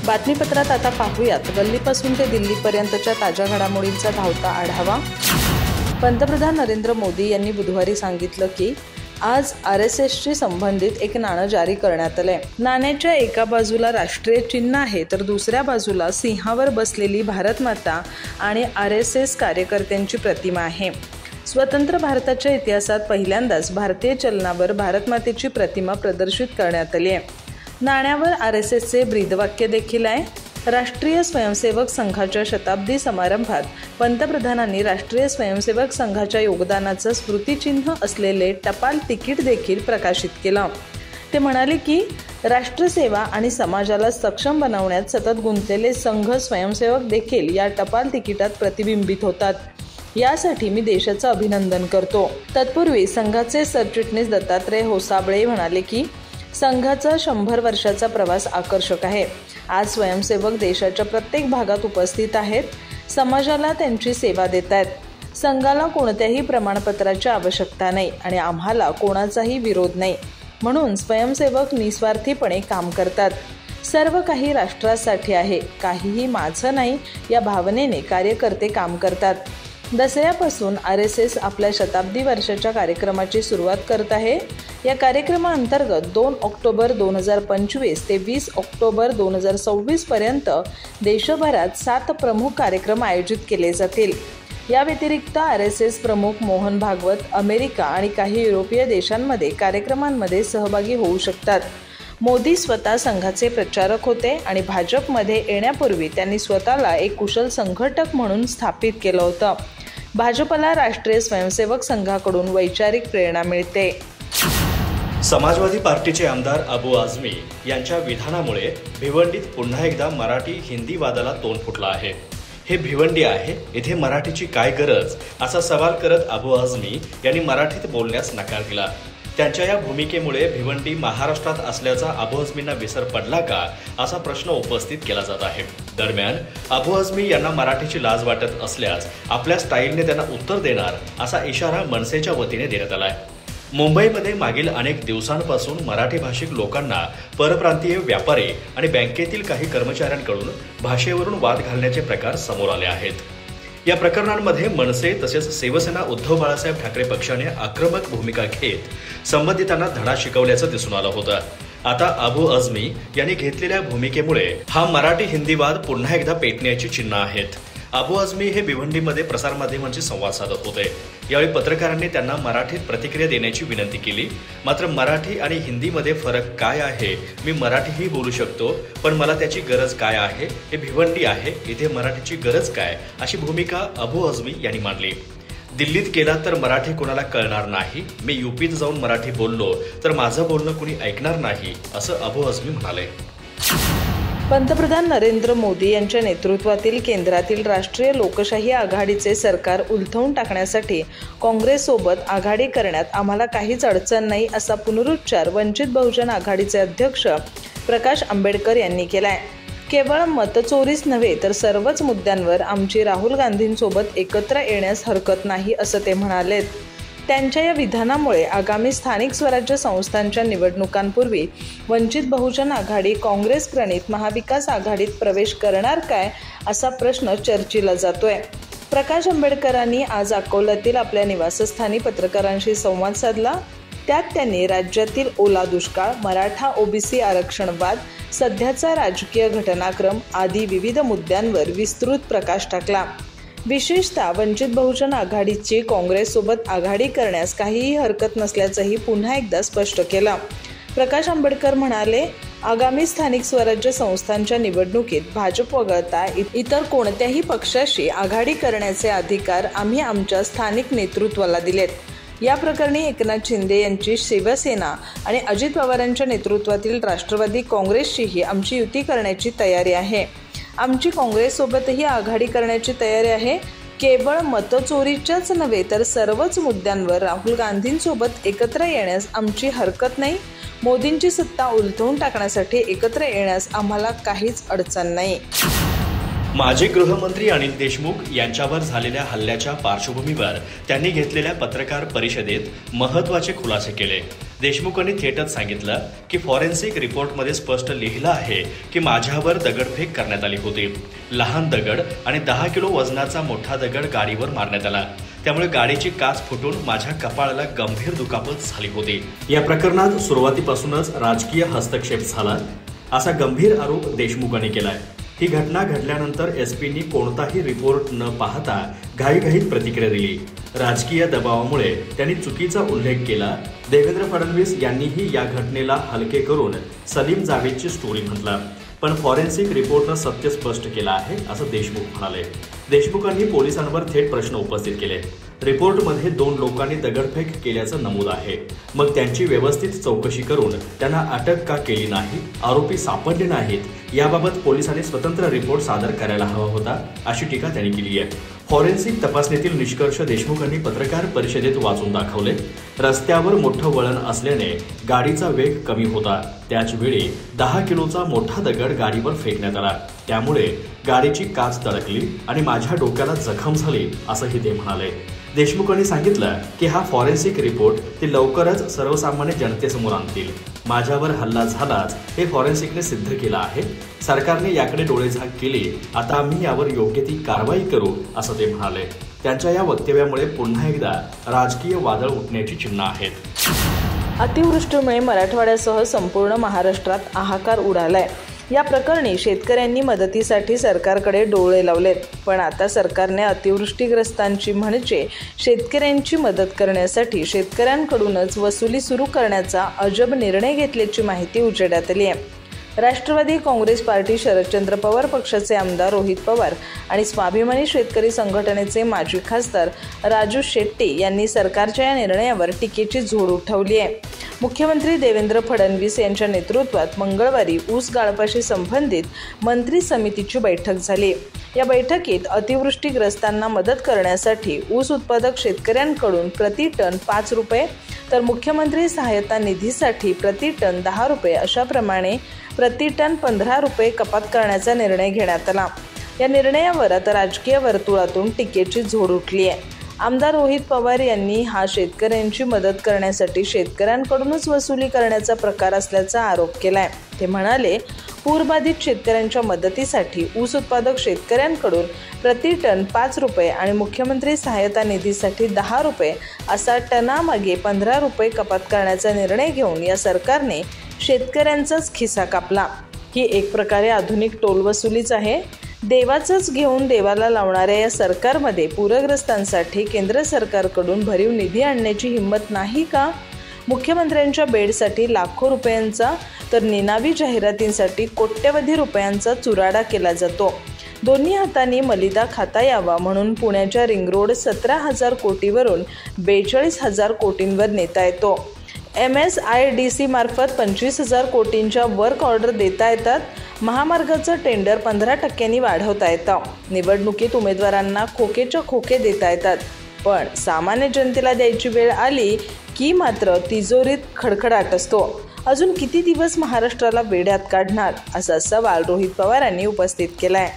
बातमीपत्रात आता पाहूयात गल्लीपासून ते दिल्लीपर्यंतच्या ताज्या घडामोडींचा धावता आढावा। पंतप्रधान नरेंद्र मोदी यांनी बुधवारी सांगितलं की आज RSSशी संबंधित एक नाणं जारी करण्यात आलंय। नाण्याच्या एका बाजूला राष्ट्रीय चिन्ह आहे तर दुसऱ्या बाजूला सिंहावर बसलेली भारत माता आणि RSS कार्यकर्त्यांची प्रतिमा आहे। स्वतंत्र भारताच्या इतिहासात पहिल्यांदाच भारतीय चलनावर भारत मातेची प्रतिमा प्रदर्शित करण्यात आली आहे। नाण्यावर RSSचे ब्रीदवाक्य देखील आहे। राष्ट्रीय स्वयंसेवक संघाच्या शताब्दी समारंभात पंतप्रधानांनी राष्ट्रीय स्वयंसेवक संघाच्या योगदानाचं स्मृतिचिन्ह असलेले टपाल तिकीट देखील प्रकाशित केलं। ते म्हणाले की राष्ट्रसेवा आणि समाजाला सक्षम बनवण्यात सतत गुंतलेले संघ स्वयंसेवक देखील या टपाल तिकिटात प्रतिबिंबित होतात। यासाठी मी देशाचं अभिनंदन करतो। तत्पूर्वी संघाचे सरचिटणीस दत्तात्रय होसाबळे म्हणाले की संघाचा 100 वर्षाचा प्रवास आकर्षक आहे। आज स्वयंसेवक देशाच्या प्रत्येक भागात उपस्थित आहेत, समाजाला त्यांची सेवा देत आहेत। संघाला कोणत्याही प्रमाणपत्राची आवश्यकता नाही आणि आम्हाला कोणाचाही विरोध नाही, म्हणून स्वयंसेवक निस्वार्थीपणे काम करतात। सर्व काही राष्ट्रासाठी आहे, काहीही माझं नाही या भावनेने कार्यकर्ते काम करतात। दसऱ्यापासून RSS आपल्या शताब्दी वर्षाच्या कार्यक्रमाची सुरुवात करत आहे। या कार्यक्रमाअंतर्गत 2 ऑक्टोबर 2025 ते 20 ऑक्टोबर 2026 पर्यंत देशभरात 7 प्रमुख कार्यक्रम आयोजित केले जातील। या व्यतिरिक्त RSS प्रमुख मोहन भागवत अमेरिका आणि काही युरोपीय देशांमध्ये कार्यक्रमांमध्ये सहभागी होऊ शकतात। मोदी स्वतः संघाचे प्रचारक होते आणि भाजपमध्ये येण्यापूर्वी त्यांनी स्वतःला एक कुशल संघटक म्हणून स्थापित केलं होतं। भाजपला राष्ट्रीय स्वयंसेवक संघाकडून वैचारिक प्रेरणा मिळते। समाजवादी पार्टीचे आमदार अबू आझमी यांच्या विधानामुळे भिवंडीत पुन्हा एकदा मराठी हिंदी वादाला तोंड फुटलं आहे। हे भिवंडी आहे, इथे मराठीची काय गरज असा सवाल करत अबू आझमी यांनी मराठीत बोलण्यास नकार दिला। त्यांच्या या भूमिकेमुळे भिवंडी महाराष्ट्रात असल्याचा अबू आझमींना विसर पडला का असा प्रश्न उपस्थित केला जात आहे। दरम्यान अबू आझमी यांना मराठीची लाज वाटत असल्यास आपल्या स्टाईलने त्यांना उत्तर देणार असा इशारा मनसेच्या वतीने देण्यात आलाय। मुंबईमध्ये मागील अनेक दिवसांपासून मराठी भाषिक लोकांना परप्रांतीय व्यापारी आणि बँकेतील काही कर्मचाऱ्यांकडून भाषेवरून वाद घालण्याचे प्रकार समोर आले आहेत। या प्रकरणांमध्ये मनसे तसेच शिवसेना उद्धव बाळासाहेब ठाकरे पक्षाने आक्रमक भूमिका घेत संबंधितांना धडा शिकवल्याचं दिसून आलं होतं। आता अबू आझमी यांनी घेतलेल्या भूमिकेमुळे हा मराठी हिंदी वाद पुन्हा एकदा पेटण्याची चिन्ह आहेत। अबू आझमी हे भिवंडीमध्ये प्रसारमाध्यमांशी संवाद साधत होते। यावेळी पत्रकारांनी त्यांना मराठीत प्रतिक्रिया देण्याची विनंती केली। मात्र मराठी आणि हिंदीमध्ये फरक काय आहे, मी मराठीही बोलू शकतो, पण मला त्याची गरज काय आहे, हे भिवंडी आहे, इथे मराठीची गरज काय, अशी भूमिका अबू आझमी यांनी मांडली। दिल्लीत गेला तर मराठी कोणाला कळणार नाही, मी यूपीत जाऊन मराठी बोललो तर माझं बोलणं कुणी ऐकणार नाही, असं अबू आझमी म्हणाले। पंतप्रधान नरेंद्र मोदी यांच्या नेतृत्वातील केंद्रातील राष्ट्रीय लोकशाही आघाडीचे सरकार उलथवून टाकण्यासाठी काँग्रेससोबत आघाडी करण्यात आम्हाला काहीच अडचण नाही असा पुनरुच्चार वंचित बहुजन आघाडीचे अध्यक्ष प्रकाश आंबेडकर यांनी केलाय। केवळ मतचोरीच नव्हे तर सर्वच मुद्द्यांवर आमची राहुल गांधींसोबत एकत्र येण्यास हरकत नाही असं ते म्हणालेत। त्यांच्या या विधानामुळे आगामी स्थानिक स्वराज्य संस्थांच्या निवडणुकांपूर्वी वंचित बहुजन आघाडी काँग्रेस प्रणित महाविकास आघाडीत प्रवेश करणार काय असा प्रश्न चर्चेला जातोय। प्रकाश आंबेडकरांनी आज अकोल्यातील आपल्या निवासस्थानी पत्रकारांशी संवाद साधला। त्यात त्यांनी राज्यातील ओला दुष्काळ, मराठा OBC आरक्षण वाद, सध्याचा राजकीय घटनाक्रम आदी विविध मुद्द्यांवर विस्तृत प्रकाश टाकला। विशेषतः वंचित बहुजन आघाडीची काँग्रेससोबत आघाडी करण्यास काहीही हरकत नसल्याचंही पुन्हा एकदा स्पष्ट केलं। प्रकाश आंबेडकर म्हणाले, आगामी स्थानिक स्वराज्य संस्थांच्या निवडणुकीत भाजप वगळता इतर कोणत्याही पक्षाशी आघाडी करण्याचे अधिकार आम्ही आमच्या स्थानिक नेतृत्वाला दिलेत। या प्रकरणी एकनाथ शिंदे यांची शिवसेना आणि अजित पवारांच्या नेतृत्वातील राष्ट्रवादी काँग्रेसशीही आमची युती करण्याची तयारी आहे। आमची काँग्रेससोबतही आघाडी करण्याची तयारी आहे। केवळ मतचोरीच्याच नव्हे तर सर्वच मुद्द्यांवर राहुल गांधींसोबत एकत्र येण्यास आमची हरकत नाही। मोदींची सत्ता उलथवून टाकण्यासाठी एकत्र येण्यास आम्हाला काहीच अडचण नाही। माजी गृहमंत्री अनिल देशमुख यांच्यावर झालेल्या हल्ल्याच्या पार्श्वभूमीवर त्यांनी घेतलेल्या पत्रकार परिषदेत महत्त्वाचे खुलासे केले। देशमुखांनी थेटच सांगितलं की फॉरेन्सिक रिपोर्टमध्ये स्पष्ट लिहिलं आहे की माझ्यावर दगडफेक करण्यात आली होती. लहान दगड आणि 10 किलो वजनाचा मोठा दगड गाडीवर मारण्यात आला. त्यामुळे गाडीची काच फुटून माझ्या कपाळाला गंभीर दुखापत झाली होती. या प्रकरणात सुरुवातीपासूनच राजकीय हस्तक्षेप झाला असा गंभीर आरोप देशमुखांनी केलाय. ही घटना घडल्यानंतर एसपींनी कोणताही रिपोर्ट न पाहता घाईघाईत प्रतिक्रिया दिली. राजकीय दबावामुळे त्यांनी चुकीचा उल्लेख केला. देवेंद्र फडणवीस यांनीही या घटनेला हलके करून सलीम जावेदची स्टोरी म्हटला. पण फॉरेन्सिक रिपोर्टनं सत्य स्पष्ट केलं आहे असं देशमुख म्हणाले. देशमुखांनी पोलिसांवर थेट प्रश्न उपस्थित केले. रिपोर्टमध्ये 2 लोकांनी दगडफेक केल्याचं नमूद आहे. मग त्यांची व्यवस्थित चौकशी करून त्यांना अटक का केली नाही, आरोपी सापडले नाहीत, याबाबत पोलिसांनी स्वतंत्र रिपोर्ट सादर करायला हवा होता अशी टीका त्यांनी केली आहे. फॉरेन्सिक तपासणीतील निष्कर्ष देशमुखांनी पत्रकार परिषदेत वाचून दाखवले. रस्त्यावर मोठं वळण असल्याने गाडीचा वेग कमी होता. त्याचवेळी 10 किलोचा मोठा दगड गाडीवर फेकण्यात आला. त्यामुळे गाडीची काच तडकली आणि माझ्या डोक्याला जखम झाली असंही ते म्हणाले. देशमुखांनी सांगितलं की हा फॉरेन्सिक रिपोर्ट ते लवकरच सर्वसामान्य जनतेसमोर आणतील. माझ्यावर हल्ला झालाच हे फॉरेन्सिकने सिद्ध केलं आहे. सरकारने याकडे डोळेझाक केली. आता आम्ही यावर योग्य ती कारवाई करू असं ते म्हणाले. त्यांच्या या वक्तव्यामुळे पुन्हा एकदा राजकीय वादळ उठण्याची चिन्ह आहेत. अतिवृष्टीमुळे मराठवाड्यासह संपूर्ण महाराष्ट्रात हाहाकार उडालाय. या प्रकरणी शेतकऱ्यांनी मदतीसाठी सरकारकडे डोळे लावलेत. पण आता सरकारने अतिवृष्टीग्रस्तांची म्हणजे शेतकऱ्यांची मदत करण्यासाठी शेतकऱ्यांकडूनच वसुली सुरू करण्याचा अजब निर्णय घेतल्याची माहिती उजेडात आली आहे. राष्ट्रवादी काँग्रेस पार्टी, शरदचंद्र पवार पक्षाचे आमदार रोहित पवार आणि स्वाभिमानी शेतकरी संघटनेचे माजी खासदार राजू शेट्टी यांनी सरकारच्या या निर्णयावर टीकेची झोड उठवली आहे. मुख्यमंत्री देवेंद्र फडणवीस यांच्या नेतृत्वात मंगळवारी ऊस गाळपाशी संबंधित मंत्री समितीची बैठक झाली. या बैठकीत अतिवृष्टीग्रस्तांना मदत करण्यासाठी ऊस उत्पादक शेतकऱ्यांकडून प्रति टन 5 रुपये तर मुख्यमंत्री सहायता निधीसाठी प्रति टन 10 रुपये अशाप्रमाणे प्रति टन 15 रुपये कपात करण्याचा निर्णय घेण्यात आला. या निर्णयावर आता राजकीय वर्तुळातून टीकेची झोड उठली आहे. आमदार रोहित पवार यांनी हा शेतकऱ्यांची मदत करण्यासाठी शेतकऱ्यांकडूनच वसुली करण्याचा प्रकार असल्याचा आरोप केलाय. ते म्हणाले, पूरबाधित शेतकऱ्यांच्या मदतीसाठी ऊस उत्पादक शेतकऱ्यांकडून प्रति टन 5 रुपये आणि मुख्यमंत्री सहायता निधीसाठी 10 रुपये असा टनामागे 15 रुपये कपात करण्याचा निर्णय घेऊन या सरकारने शेतकऱ्यांचाच खिसा कापला. ही एक प्रकारे आधुनिक टोलवसुलीच आहे. देवाचंच घेऊन देवाला लावणाऱ्या या सरकारमध्ये पूरग्रस्तांसाठी केंद्र सरकारकडून भरीव निधी आणण्याची हिंमत नाही का? मुख्यमंत्र्यांच्या बेडसाठी लाखो रुपयांचा तर निनावी जाहिरातींसाठी कोट्यवधी रुपयांचा चुराडा केला जातो. दोन्ही हातांनी मलिदा खाता यावा म्हणून पुण्याच्या रिंग रोड 17,000 कोटीवरून 42,000 कोटींवर नेता येतो. MSIDC मार्फत 25,000 कोटींच्या वर्क ऑर्डर देता येतात. महामार्गाचं टेंडर 15% वाढवता येतं. निवडणुकीत उमेदवारांना खोकेच्या खोके देता येतात. पण सामान्य जनतेला द्यायची वेळ आली की मात्र तिजोरीत खडखडाट असतो. अजून किती दिवस महाराष्ट्राला वेड्यात काढणार असा सवाल रोहित पवारांनी उपस्थित केलाय.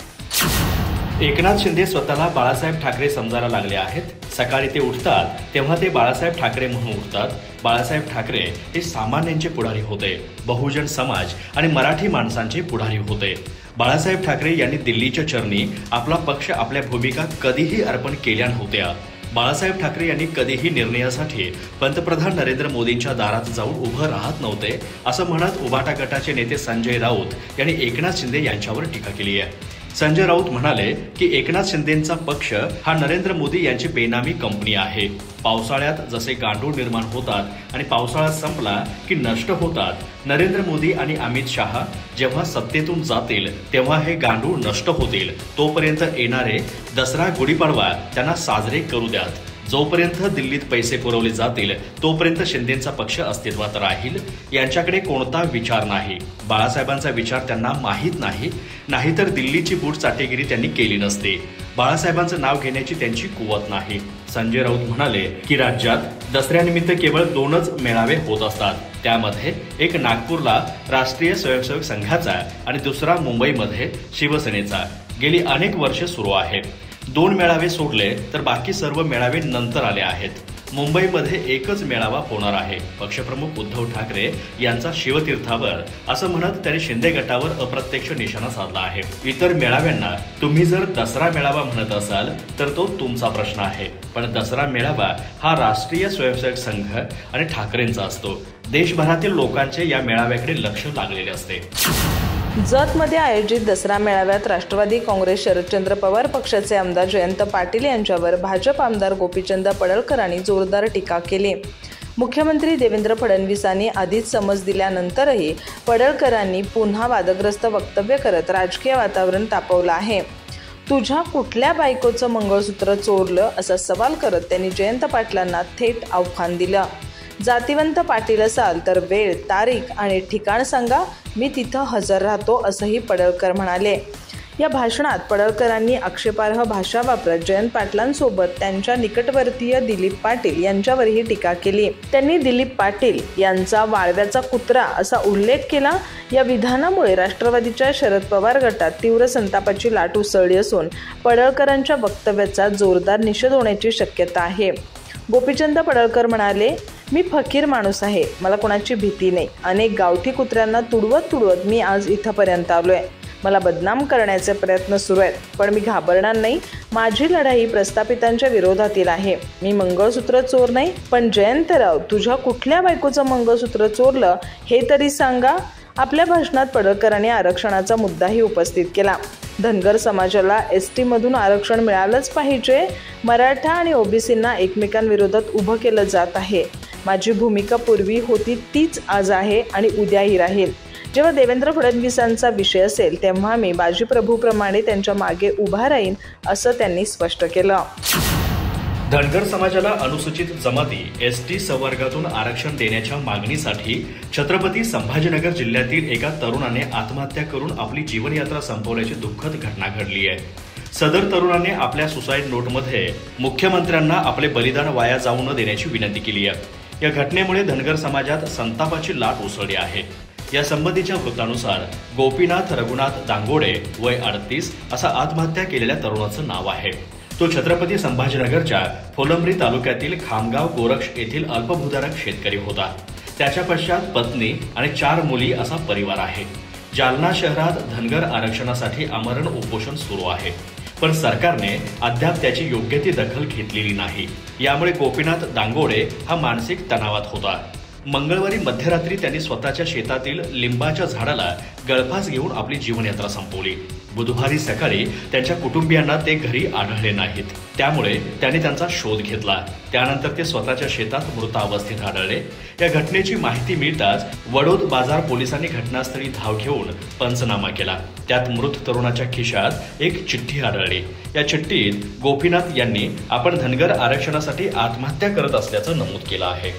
एकनाथ शिंदे स्वतःला बाळासाहेब ठाकरे समजायला लागले आहेत. सकाळी ते उठतात तेव्हा ते बाळासाहेब ठाकरे म्हणून उठतात. बाळासाहेब ठाकरे हे सामान्यांचे पुढारी होते. बहुजन समाज आणि मराठी माणसांचे पुढारी होते. बाळासाहेब ठाकरे यांनी दिल्लीच्या चरणी आपला पक्ष, आपल्या भूमिका कधीही अर्पण केल्या नव्हत्या. बाळासाहेब ठाकरे यांनी कधीही निर्णयासाठी पंतप्रधान नरेंद्र मोदींच्या दारात जाऊन उभं राहत नव्हते असं म्हणत उभाटा गटाचे नेते संजय राऊत यांनी एकनाथ शिंदे यांच्यावर टीका केली आहे. संजय राऊत म्हणाले की एकनाथ शिंदेंचा पक्ष हा नरेंद्र मोदी यांची बेनामी कंपनी आहे. पावसाळ्यात जसे गांडूळ निर्माण होतात आणि पावसाळा संपला की नष्ट होतात, नरेंद्र मोदी आणि अमित शहा जेव्हा सत्तेतून जातील तेव्हा हे गांडूळ नष्ट होतील. तोपर्यंत येणारे दसरा, गुढीपाडवा त्यांना साजरे करू द्यात. जोपर्यंत दिल्लीत पैसे पुरवले जातील तोपर्यंत शिंदेंचा पक्ष अस्तित्वात राहील. यांच्याकडे कोणता विचार नाही. बाळासाहेबांचा विचार त्यांना माहीत नाही. नाहीतर दिल्लीची बूट चाटेगिरी त्यांनी केली नसते. बाळासाहेबांचं नाव घेण्याची त्यांची कुवत नाही. संजय राऊत म्हणाले की राज्यात दसऱ्यानिमित्त केवळ 2च मेळावे होत असतात. त्यामध्ये एक नागपूरला राष्ट्रीय स्वयंसेवक संघाचा आणि दुसरा मुंबईमध्ये शिवसेनेचा गेली अनेक वर्षे सुरू आहे. 2 मेळावे सोडले तर बाकी सर्व मेळावे नंतर आले आहेत. मुंबईमध्ये एकच मेळावा होणार आहे. पक्षप्रमुख उद्धव ठाकरे यांचा शिवतीर्थावर असं म्हणत त्यांनी शिंदे गटावर अप्रत्यक्ष निशाणा साधला आहे. इतर मेळाव्यांना तुम्ही जर दसरा मेळावा म्हणत असाल तर तो तुमचा प्रश्न आहे, पण दसरा मेळावा हा राष्ट्रीय स्वयंसेवक संघ आणि ठाकरेंचा असतो. देशभरातील लोकांचे या मेळाव्याकडे लक्ष लागलेले असते. जतमध्ये आयोजित दसरा मेळाव्यात राष्ट्रवादी काँग्रेस शरदचंद्र पवार पक्षाचे आमदार जयंत पाटील यांच्यावर भाजप आमदार गोपीचंद पडळकरांनी जोरदार टीका केली. मुख्यमंत्री देवेंद्र फडणवीसांनी आधीच समज दिल्यानंतरही पडळकरांनी पुन्हा वादग्रस्त वक्तव्य करत राजकीय वातावरण तापवलं आहे. तुझ्या कुठल्या बायकोचं मंगळसूत्र चोरलं असा सवाल करत त्यांनी जयंत पाटलांना थेट आव्हान दिलं. जातिवंत पाटील असाल तर वेळ, तारीख आणि ठिकाण सांगा, मी तिथं हजर राहतो असंही पडळकर म्हणाले. या भाषणात पडळकरांनी आक्षेपार्ह भाषा वापरत जयंत पाटलांसोबत त्यांच्या निकटवर्तीय दिलीप पाटील यांच्यावरही टीका केली. त्यांनी दिलीप पाटील यांचा वाळव्याचा कुत्रा असा उल्लेख केला. या विधानामुळे राष्ट्रवादीच्या शरद पवार गटात तीव्र संतापाची लाट उसळली असून पडळकरांच्या वक्तव्याचा जोरदार निषेध होण्याची शक्यता आहे. गोपीचंद पडळकर म्हणाले, मी फकीर माणूस आहे, मला कोणाची भीती नाही. अनेक गावठी कुत्र्यांना तुडवत मी आज इथंपर्यंत आलोय. मला बदनाम करण्याचे प्रयत्न सुरू आहेत, पण मी घाबरणार नाही. माझी लढाई प्रस्थापितांच्या विरोधातील आहे. मी मंगळसूत्र चोर नाही. पण जयंतराव, तुझ्या कुठल्या बायकोचं मंगळसूत्र चोरलं हे तरी सांगा. आपल्या भाषणात पडळकरांनी आरक्षणाचा मुद्दाही उपस्थित केला. धनगर समाजाला एसटी मधून आरक्षण मिळालंच पाहिजे. मराठा आणि ओबीसींना एकमेकांविरोधात उभं केलं जात आहे. माझी भूमिका पूर्वी होती तीच आज आहे आणि उद्याही राहील. जेव्हा देवेंद्र फडणवीसांचा विषय असेल तेव्हा मी बाजीप्रभूप्रमाणे त्यांच्या मागे उभा राहीन असं त्यांनी स्पष्ट केलं. धनगर समाजाला अनुसूचित जमाती एसटी संवर्गातून आरक्षण देण्याच्या मागणीसाठी छत्रपती संभाजीनगर जिल्ह्यातील एका तरुणाने आत्महत्या करून आपली जीवनयात्रा संपवल्याची दुःखद घटना घडली आहे. सदर तरुणाने आपल्या सुसाईड नोटमध्ये मुख्यमंत्र्यांना आपले बलिदान वाया जाऊ न देण्याची विनंती केली आहे. या घटनेमुळे धनगर समाजात संतापाची लाट उसळली आहे. या संबंधीच्या वृत्तानुसार गोपीनाथ रघुनाथ दांगोडे वय 38 असा आत्महत्या केलेल्या तरुणाचं नाव आहे. तो छत्रपती संभाजीनगरच्या फुलंब्री तालुक्यातील खामगाव गोरक्ष येथील अल्पभूधारक शेतकरी होता. त्याच्या पश्चात पत्नी आणि 4 मुली असा परिवार आहे. जालना शहरात धनगर आरक्षणासाठी आमरण उपोषण सुरू आहे, पण सरकारने अद्याप त्याची योग्य ती दखल घेतलेली नाही. यामुळे गोपीनाथ दांगोडे हा मानसिक तणावात होता. मंगळवारी मध्यरात्री त्यांनी स्वतःच्या शेतातील लिंबाच्या झाडाला गळफास घेऊन आपली जीवनयात्रा संपवली. बुधवारी सकाळी त्यांच्या कुटुंबियांना ते घरी आढळले नाहीत, त्यामुळे त्यांनी त्यांचा शोध घेतला. त्यानंतर ते स्वतःच्या शेतात मृत अवस्थेत आढळले. या घटनेची माहिती मिळताच वडोद बाजार पोलिसांनी घटनास्थळी धाव घेऊन पंचनामा केला. त्यात मृत तरुणाच्या खिशात एक चिठ्ठी आढळली. या चिठ्ठीत गोपीनाथ यांनी आपण धनगर आरक्षणासाठी आत्महत्या करत असल्याचं नमूद केलं आहे.